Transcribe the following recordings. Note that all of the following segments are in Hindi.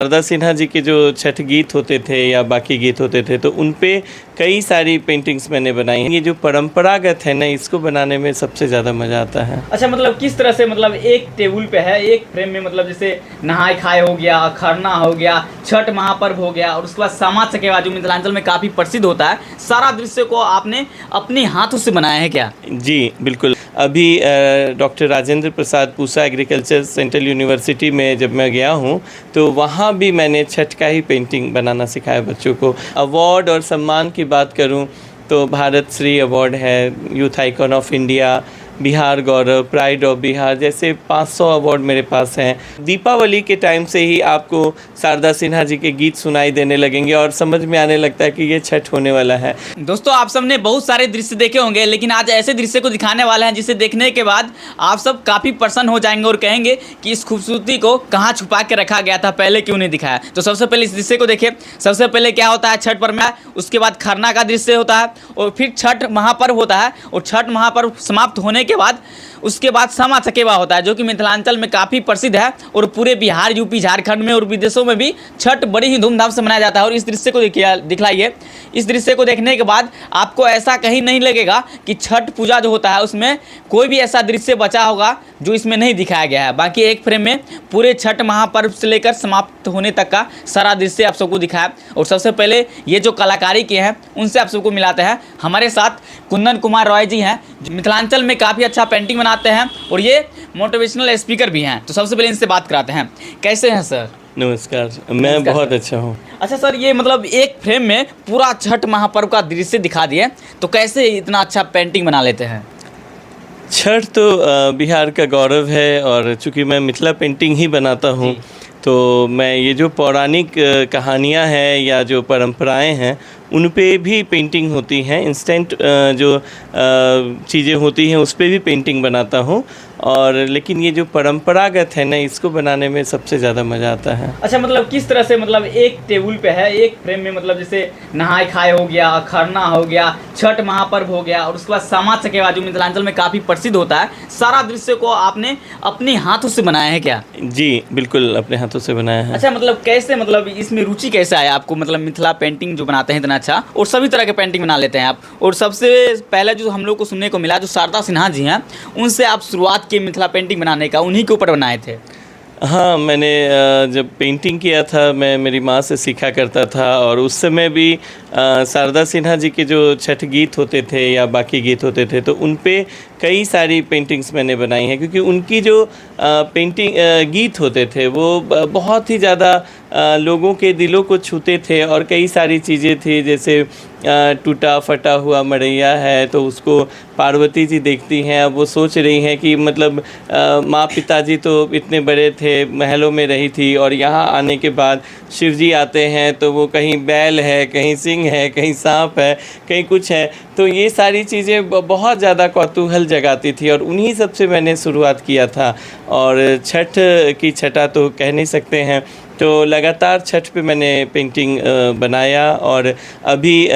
शारदा सिन्हा जी के जो छठ गीत होते थे या बाकी गीत होते थे तो उन पे कई सारी पेंटिंग्स मैंने बनाई हैं। ये जो परंपरागत है ना, इसको बनाने में सबसे ज़्यादा मज़ा आता है। अच्छा, मतलब किस तरह से, मतलब एक टेबल पे है, एक फ्रेम में, मतलब जैसे नहाय खाए हो गया, खरना हो गया, छठ महापर्व हो गया और उसके बाद सामा चकेवा जो मिथिलांचल में काफ़ी प्रसिद्ध होता है, सारा दृश्य को आपने अपने हाथों से बनाया है क्या? जी बिल्कुल। अभी doctor Rajendra Prasad Pusa agriculture central university में जब मैं गया हूँ तो वहाँ भी मैंने छठ का ही पेंटिंग बनाना सिखाया बच्चों को। अवार्ड और सम्मान की बात करूँ तो भारत श्री अवार्ड है, youth icon of India, Bihar Gaurav, pride of Bihar जैसे 500 अवार्ड मेरे पास हैं। दीपावली के टाइम से ही आपको शारदा सिन्हा जी के गीत सुनाई देने लगेंगे और समझ में आने लगता है कि ये छठ होने वाला है। दोस्तों, आप सब ने बहुत सारे दृश्य देखे होंगे, लेकिन आज ऐसे दृश्य को दिखाने वाले हैं जिसे देखने के बाद आप सब काफ़ी प्रसन्न हो जाएंगे और कहेंगे कि इस खूबसूरती को कहाँ छुपा के रखा गया था, पहले क्यों नहीं दिखाया। तो सबसे पहले इस दृश्य को देखिए। सबसे पहले क्या होता है, छठ पर्व में, उसके बाद खरना का दृश्य होता है और फिर छठ महापर्व होता है और छठ महापर्व समाप्त होने के बाद उसके बाद सामा चकेवा होता है जो कि मिथिलांचल में काफ़ी प्रसिद्ध है और पूरे बिहार, यूपी, झारखंड में और विदेशों में भी छठ बड़ी ही धूमधाम से मनाया जाता है। और इस दृश्य को दिखलाइए। इस दृश्य को देखने के बाद आपको ऐसा कहीं नहीं लगेगा कि छठ पूजा जो होता है उसमें कोई भी ऐसा दृश्य बचा होगा जो इसमें नहीं दिखाया गया है। बाकी एक फ्रेम में पूरे छठ महापर्व से लेकर समाप्त होने तक का सारा दृश्य आप सबको दिखाया। और सबसे पहले ये जो कलाकारी किए हैं उनसे आप सबको मिलाते हैं। हमारे साथ कुंदन कुमार रॉय जी हैं, मिथिलांचल में काफ़ी अच्छा पेंटिंग बनाते हैं और ये मोटिवेशनल स्पीकर भी हैं। तो सबसे पहले इनसे बात कराते हैं। कैसे हैं सर? नमस्कार, मैं बहुत अच्छा हूँ। अच्छा सर, ये मतलब एक फ्रेम में पूरा छठ महापर्व का दृश्य दिखा दिए, तो कैसे इतना अच्छा पेंटिंग बना लेते हैं? छठ तो बिहार का गौरव है और चूँकि मैं मिथिला पेंटिंग ही बनाता हूँ तो मैं ये जो पौराणिक कहानियाँ हैं या जो परंपराएं हैं उन पे भी पेंटिंग होती हैं। इंस्टेंट जो चीज़ें होती हैं उस पे भी पेंटिंग बनाता हूँ। और लेकिन ये जो परंपरागत है ना, इसको बनाने में सबसे ज़्यादा मज़ा आता है। अच्छा, मतलब किस तरह से, मतलब एक टेबल पे है, एक फ्रेम में, मतलब जैसे नहाय खाए हो गया, खरना हो गया, छठ महापर्व हो गया और उसके बाद सामा चकेवा जो मिथिलांचल में काफ़ी प्रसिद्ध होता है, सारा दृश्य को आपने अपने हाथों से बनाया है क्या? जी बिल्कुल, अपने हाथों से बनाया है। अच्छा, मतलब कैसे, मतलब इसमें रुचि कैसे आया आपको? मतलब मिथिला पेंटिंग जो बनाते हैं इतना अच्छा, और सभी तरह के पेंटिंग बना लेते हैं आप। और सबसे पहले जो हम लोग को सुनने को मिला, जो शारदा सिन्हा जी हैं, उनसे आप शुरुआत की मिथिला पेंटिंग बनाने का, उन्हीं के ऊपर बनाए थे। हाँ, मैंने जब पेंटिंग किया था मैं मेरी माँ से सीखा करता था और उस समय भी शारदा सिन्हा जी के जो छठ गीत होते थे या बाकी गीत होते थे तो उन पे कई सारी पेंटिंग्स मैंने बनाई हैं। क्योंकि उनकी जो गीत होते थे वो बहुत ही ज़्यादा लोगों के दिलों को छूते थे और कई सारी चीज़ें थी, जैसे टूटा फटा हुआ मड़ैया है तो उसको पार्वती जी देखती हैं। अब वो सोच रही हैं कि मतलब माँ पिताजी तो इतने बड़े थे, महलों में रही थी और यहाँ आने के बाद शिव जी आते हैं तो वो कहीं बैल है, कहीं सिंह है, कहीं सांप है, कहीं कुछ है। तो ये सारी चीज़ें बहुत ज़्यादा कौतूहल जगाती थी और उन्हीं सब से मैंने शुरुआत किया था। और छठ की छठा तो कह नहीं सकते हैं, तो लगातार छठ पे मैंने पेंटिंग बनाया। और अभी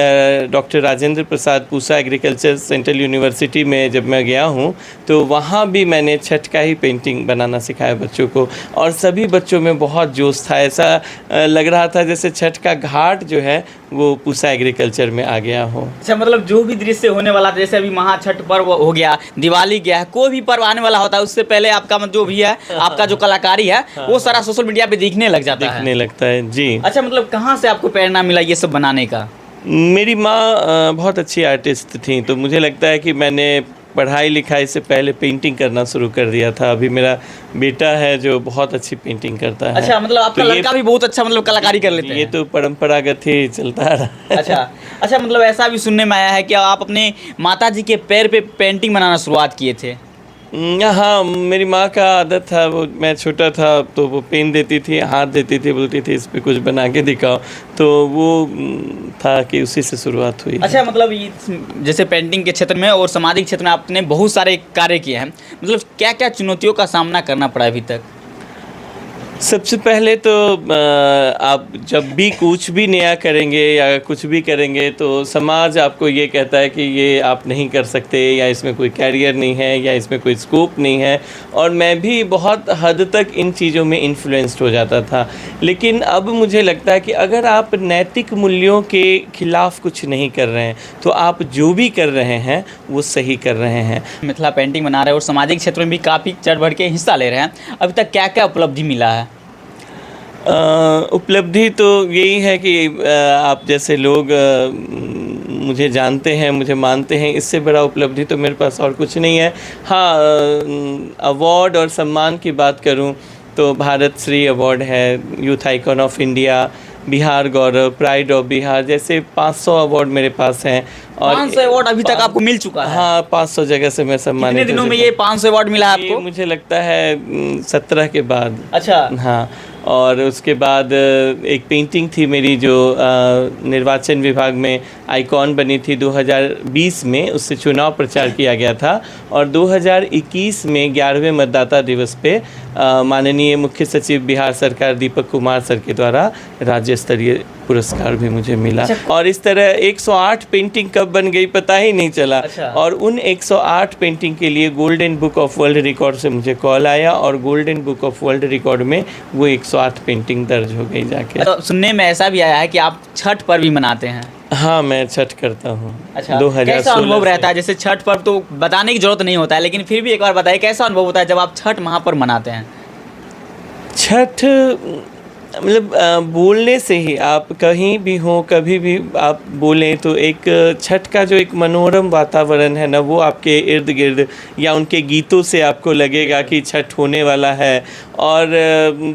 doctor Rajendra Prasad Pusa agriculture central university में जब मैं गया हूँ तो वहाँ भी मैंने छठ का ही पेंटिंग बनाना सिखाया बच्चों को और सभी बच्चों में बहुत जोश था। ऐसा लग रहा था जैसे छठ का घाट जो है वो पूसा एग्रीकल्चर में आ गया हो। अच्छा, मतलब जो भी दृश्य होने वाला था, जैसे अभी महाछठ पर्व हो गया, दिवाली गया है, कोई भी पर्व आने वाला होता है उससे पहले आपका मतलब जो भी है, आपका जो कलाकारी है वो सारा सोशल मीडिया पे दिखने लगता है जी। अच्छा, मतलब कहाँ से आपको प्रेरणा मिला ये सब बनाने का? मेरी माँ बहुत अच्छी आर्टिस्ट थी तो मुझे लगता है कि मैंने पढ़ाई लिखाई से पहले पेंटिंग करना शुरू कर दिया था। अभी मेरा बेटा है जो बहुत अच्छी पेंटिंग करता है। अच्छा, मतलब आपका लड़का भी बहुत अच्छा मतलब कलाकारी कर लेते हैं? ये तो परंपरागत ही चलता रहा है। अच्छा, मतलब ऐसा भी सुनने में आया है कि आप अपने माताजी के पैर पे पेंटिंग बनाना शुरुआत किए थे? हाँ, मेरी माँ का आदत था, वो मैं छोटा था तो वो पेन देती थी, हाथ देती थी, बोलती थी इस पे कुछ बना के दिखाओ, तो वो था कि उसी से शुरुआत हुई। अच्छा, मतलब जैसे पेंटिंग के क्षेत्र में और सामाजिक क्षेत्र में आपने बहुत सारे कार्य किए हैं, मतलब क्या क्या चुनौतियों का सामना करना पड़ा अभी तक? सबसे पहले तो आप जब भी कुछ भी नया करेंगे या कुछ भी करेंगे तो समाज आपको ये कहता है कि ये आप नहीं कर सकते, या इसमें कोई कैरियर नहीं है, या इसमें कोई स्कोप नहीं है। और मैं भी बहुत हद तक इन चीज़ों में इन्फ्लुएंस्ड हो जाता था। लेकिन अब मुझे लगता है कि अगर आप नैतिक मूल्यों के खिलाफ कुछ नहीं कर रहे हैं तो आप जो भी कर रहे हैं वो सही कर रहे हैं। मिथिला पेंटिंग बना रहे हैं और सामाजिक क्षेत्र में भी काफ़ी चढ़ बढ़ के हिस्सा ले रहे हैं। अभी तक क्या क्या उपलब्धि मिला है? उपलब्धि तो यही है कि आप जैसे लोग मुझे जानते हैं, मुझे मानते हैं, इससे बड़ा उपलब्धि तो मेरे पास और कुछ नहीं है। हाँ, अवार्ड और सम्मान की बात करूं तो भारत श्री अवार्ड है, youth icon of India, Bihar Gaurav, pride of Bihar, जैसे 500 अवार्ड मेरे पास हैं। और 500 अवार्ड अभी तक आपको मिल चुका है? हाँ, 500 जगह से मैं सम्मानित। कितने दिनों में ये 500 अवार्ड मिला है आपको? मुझे लगता है 17 के बाद। अच्छा। हाँ, और उसके बाद एक पेंटिंग थी मेरी जो निर्वाचन विभाग में आइकॉन बनी थी 2020 में, उससे चुनाव प्रचार किया गया था। और 2021 में 11वें मतदाता दिवस पे माननीय मुख्य सचिव बिहार सरकार दीपक कुमार सर के द्वारा राज्य स्तरीय पुरस्कार भी मुझे मिला। अच्छा। और इस तरह 108 पेंटिंग कब बन गई पता ही नहीं चला। अच्छा। और उन 108 पेंटिंग के लिए golden book of world record से मुझे कॉल आया और golden book of world record में वो 108 पेंटिंग दर्ज हो गई जाके। तो सुनने में ऐसा भी आया है कि आप छठ पर्व भी मनाते हैं? हाँ, मैं छठ करता हूँ। अच्छा, 2016 कैसा अनुभव रहता है? जैसे छठ पर्व तो बताने की जरूरत नहीं होता है, लेकिन फिर भी एक बार बताइए कैसा अनुभव होता है जब आप छठ महापर्व मनाते हैं? छठ मतलब बोलने से ही, आप कहीं भी हो, कभी भी आप बोलें तो एक छठ का जो एक मनोरम वातावरण है ना, वो आपके इर्द गिर्द या उनके गीतों से आपको लगेगा कि छठ होने वाला है। और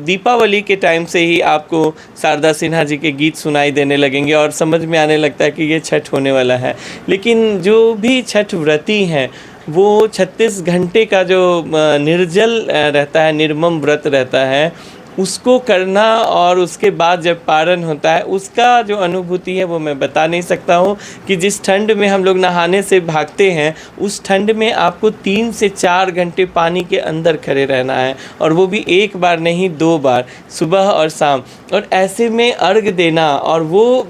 दीपावली के टाइम से ही आपको शारदा सिन्हा जी के गीत सुनाई देने लगेंगे और समझ में आने लगता है कि ये छठ होने वाला है। लेकिन जो भी छठ व्रती हैं वो 36 घंटे का जो निर्जल रहता है, निर्मम व्रत रहता है, उसको करना और उसके बाद जब पारण होता है उसका जो अनुभूति है वो मैं बता नहीं सकता हूँ। कि जिस ठंड में हम लोग नहाने से भागते हैं उस ठंड में आपको 3 से 4 घंटे पानी के अंदर खड़े रहना है, और वो भी एक बार नहीं 2 बार, सुबह और शाम। और ऐसे में अर्घ देना और वो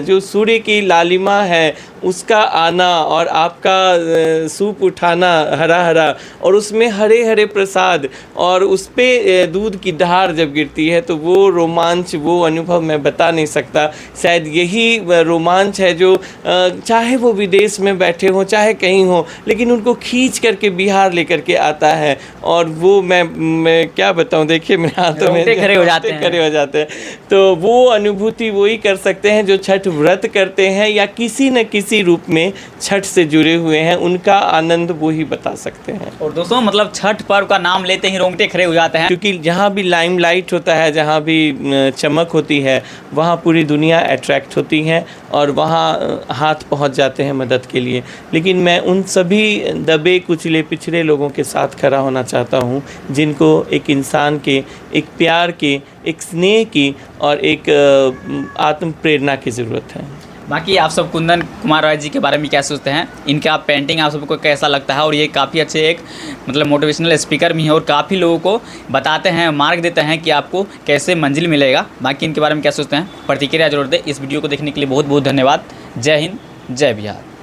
जो सूर्य की लालिमा है उसका आना और आपका सूप उठाना हरा हरा, और उसमें हरे हरे प्रसाद, और उस पे दूध की धार जब गिरती है तो वो रोमांच, वो अनुभव मैं बता नहीं सकता। शायद यही रोमांच है जो चाहे वो विदेश में बैठे हों चाहे कहीं हो, लेकिन उनको खींच करके बिहार लेकर के आता है। और वो मैं क्या बताऊं, देखिए मेरे हाथों में खड़े हो जाते हैं। तो वो अनुभूति वही कर सकते हैं जो छठ व्रत करते हैं या किसी न किसी रूप में छठ से जुड़े हुए हैं, उनका आनंद वो ही बता सकते हैं। और दोस्तों मतलब छठ पर्व का नाम लेते ही रोंगटे खड़े हो जाते हैं, क्योंकि जहाँ भी लाइमलाइट होता है, जहाँ भी चमक होती है, वहाँ पूरी दुनिया अट्रैक्ट होती है और वहाँ हाथ पहुँच जाते हैं मदद के लिए। लेकिन मैं उन सभी दबे कुचले पिछड़े लोगों के साथ खड़ा होना चाहता हूँ जिनको एक इंसान के, एक प्यार के, एक स्नेह की और एक आत्म प्रेरणा की ज़रूरत है। बाकी आप सब कुंदन कुमार रॉय जी के बारे में क्या सोचते हैं? इनका पेंटिंग आप सबको कैसा लगता है? और ये काफ़ी अच्छे एक मतलब मोटिवेशनल स्पीकर भी हैं और काफ़ी लोगों को बताते हैं, मार्ग देते हैं कि आपको कैसे मंजिल मिलेगा। बाकी इनके बारे में क्या सोचते हैं? प्रतिक्रिया जरूर दें। इस वीडियो को देखने के लिए बहुत बहुत धन्यवाद। जय हिंद, जय बिहार।